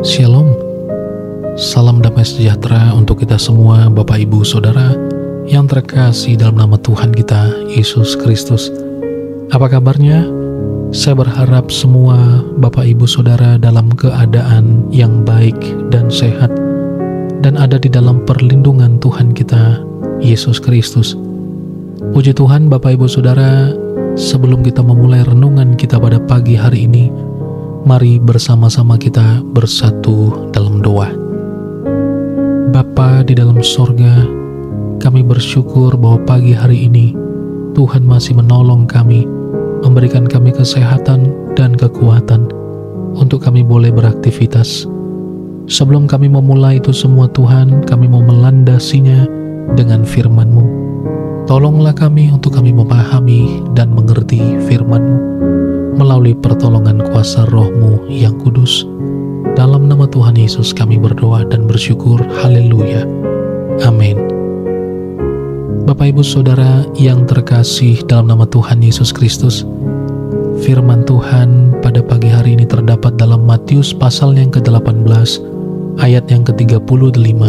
Shalom, salam damai sejahtera untuk kita semua Bapak Ibu Saudara yang terkasih dalam nama Tuhan kita, Yesus Kristus. Apa kabarnya? Saya berharap semua Bapak Ibu Saudara dalam keadaan yang baik dan sehat dan ada di dalam perlindungan Tuhan kita, Yesus Kristus. Puji Tuhan Bapak Ibu Saudara, sebelum kita memulai renungan kita pada pagi hari ini, mari bersama-sama kita bersatu dalam doa. Bapa di dalam sorga, kami bersyukur bahwa pagi hari ini Tuhan masih menolong kami, memberikan kami kesehatan dan kekuatan untuk kami boleh beraktivitas. Sebelum kami memulai itu semua Tuhan, kami mau melandasinya dengan firman-Mu. Tolonglah kami untuk kami memahami dan mengerti firman-Mu melalui pertolongan kuasa Roh-Mu yang kudus. Dalam nama Tuhan Yesus kami berdoa dan bersyukur. Haleluya. Amin. Bapak Ibu Saudara yang terkasih dalam nama Tuhan Yesus Kristus, firman Tuhan pada pagi hari ini terdapat dalam Matius pasal yang ke-18 ayat yang ke-35.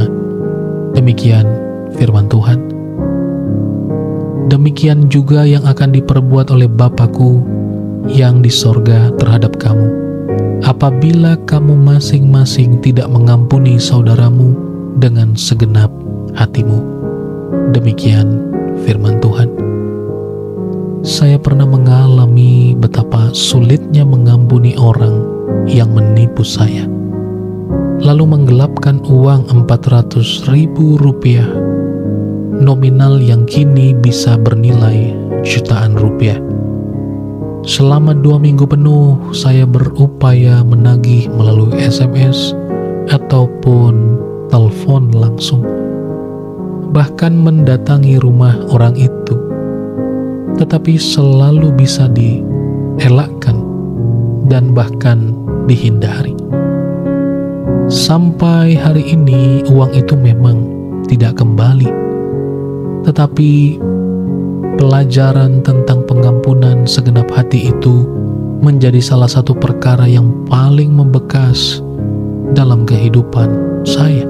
Demikian firman Tuhan. Demikian juga yang akan diperbuat oleh Bapa-Ku yang di sorga terhadap kamu, apabila kamu masing-masing tidak mengampuni saudaramu dengan segenap hatimu. Demikian firman Tuhan. Saya pernah mengalami betapa sulitnya mengampuni orang yang menipu saya, lalu menggelapkan uang Rp400.000, nominal yang kini bisa bernilai jutaan rupiah. Selama 2 minggu penuh, saya berupaya menagih melalui SMS ataupun telepon langsung, bahkan mendatangi rumah orang itu, tetapi selalu bisa dielakkan dan bahkan dihindari. Sampai hari ini uang itu memang tidak kembali, tetapi pelajaran tentang pengampunan segenap hati itu menjadi salah satu perkara yang paling membekas dalam kehidupan saya.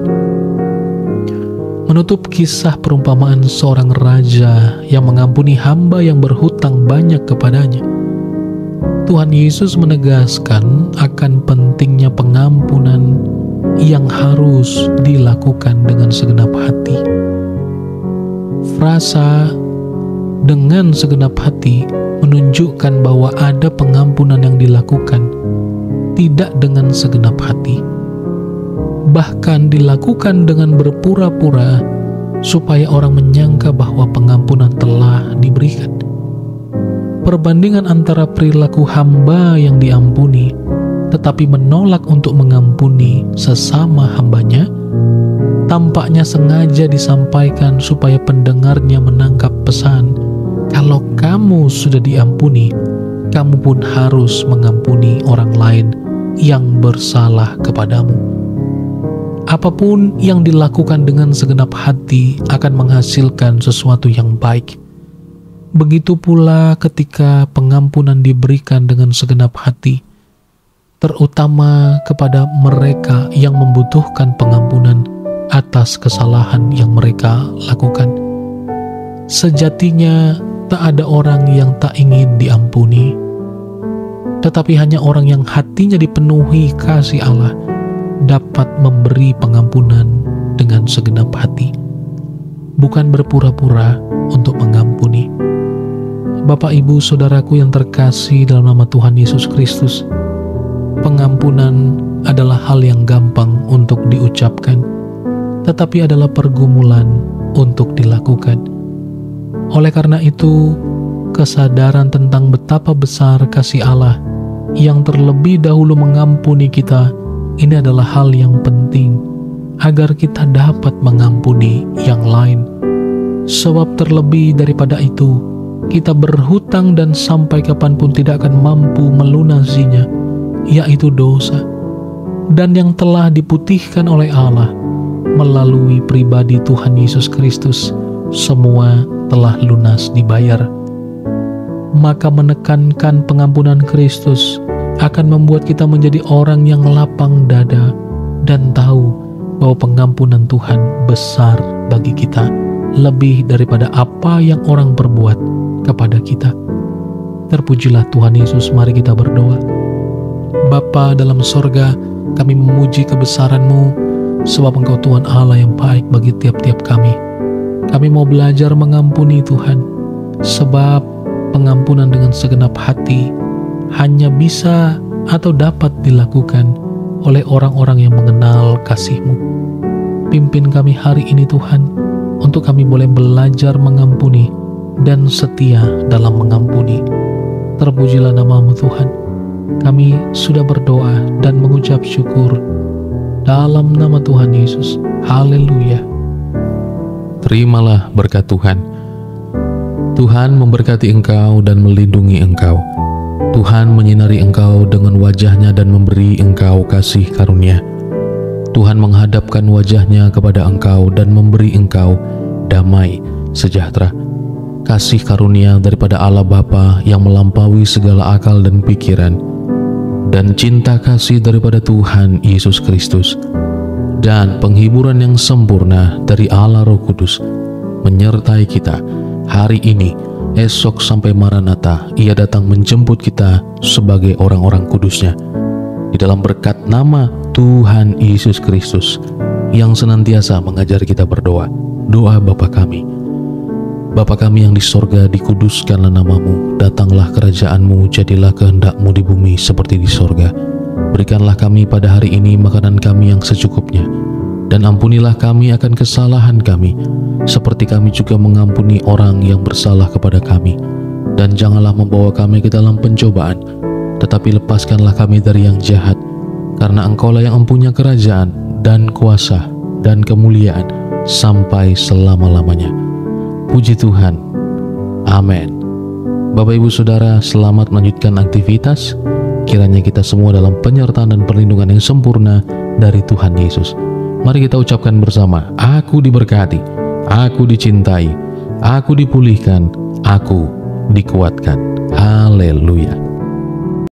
Menutup kisah perumpamaan seorang raja yang mengampuni hamba yang berhutang banyak kepadanya, Tuhan Yesus menegaskan akan pentingnya pengampunan yang harus dilakukan dengan segenap hati. Frasa dengan segenap hati menunjukkan bahwa ada pengampunan yang dilakukan tidak dengan segenap hati, bahkan dilakukan dengan berpura-pura supaya orang menyangka bahwa pengampunan telah diberikan. Perbandingan antara perilaku hamba yang diampuni tetapi menolak untuk mengampuni sesama hambanya tampaknya sengaja disampaikan supaya pendengarnya menangkap pesan, kalau kamu sudah diampuni, kamu pun harus mengampuni orang lain yang bersalah kepadamu. Apapun yang dilakukan dengan segenap hati akan menghasilkan sesuatu yang baik. Begitu pula ketika pengampunan diberikan dengan segenap hati, terutama kepada mereka yang membutuhkan pengampunan atas kesalahan yang mereka lakukan. Sejatinya tak ada orang yang tak ingin diampuni, tetapi hanya orang yang hatinya dipenuhi kasih Allah dapat memberi pengampunan dengan segenap hati, bukan berpura-pura untuk mengampuni. Bapak Ibu Saudaraku yang terkasih dalam nama Tuhan Yesus Kristus, pengampunan adalah hal yang gampang untuk diucapkan, tetapi adalah pergumulan untuk dilakukan. Oleh karena itu, kesadaran tentang betapa besar kasih Allah yang terlebih dahulu mengampuni kita, ini adalah hal yang penting agar kita dapat mengampuni yang lain. Sebab terlebih daripada itu, kita berhutang dan sampai kapanpun tidak akan mampu melunasinya, yaitu dosa. Dan yang telah diputihkan oleh Allah melalui pribadi Tuhan Yesus Kristus, semua telah lunas dibayar. Maka menekankan pengampunan Kristus akan membuat kita menjadi orang yang lapang dada dan tahu bahwa pengampunan Tuhan besar bagi kita, lebih daripada apa yang orang perbuat kepada kita. Terpujilah Tuhan Yesus. Mari kita berdoa. Bapa dalam sorga, kami memuji kebesaran-Mu, sebab Engkau Tuhan Allah yang baik bagi tiap-tiap kami. Kami mau belajar mengampuni Tuhan, sebab pengampunan dengan segenap hati hanya bisa atau dapat dilakukan oleh orang-orang yang mengenal kasih-Mu. Pimpin kami hari ini Tuhan, untuk kami boleh belajar mengampuni dan setia dalam mengampuni. Terpujilah nama-Mu Tuhan. Kami sudah berdoa dan mengucap syukur dalam nama Tuhan Yesus. Haleluya. Terimalah berkat Tuhan. Tuhan memberkati engkau dan melindungi engkau. Tuhan menyinari engkau dengan wajah-Nya dan memberi engkau kasih karunia. Tuhan menghadapkan wajah-Nya kepada engkau dan memberi engkau damai sejahtera. Kasih karunia daripada Allah Bapa yang melampaui segala akal dan pikiran, dan cinta kasih daripada Tuhan Yesus Kristus, dan penghiburan yang sempurna dari Allah Roh Kudus menyertai kita hari ini, esok sampai Maranatha. Ia datang menjemput kita sebagai orang-orang kudus-Nya. Di dalam berkat nama Tuhan Yesus Kristus yang senantiasa mengajar kita berdoa. Doa Bapa kami. Bapa kami yang di sorga, dikuduskanlah nama-Mu, datanglah kerajaan-Mu, jadilah kehendak-Mu di bumi seperti di sorga. Berikanlah kami pada hari ini makanan kami yang secukupnya, dan ampunilah kami akan kesalahan kami, seperti kami juga mengampuni orang yang bersalah kepada kami. Dan janganlah membawa kami ke dalam pencobaan, tetapi lepaskanlah kami dari yang jahat, karena Engkau-lah yang mempunyai kerajaan dan kuasa dan kemuliaan sampai selama-lamanya. Puji Tuhan. Amin. Bapak Ibu Saudara, selamat melanjutkan aktivitas. Kiranya kita semua dalam penyertaan dan perlindungan yang sempurna dari Tuhan Yesus. Mari kita ucapkan bersama, aku diberkati, aku dicintai, aku dipulihkan, aku dikuatkan. Haleluya.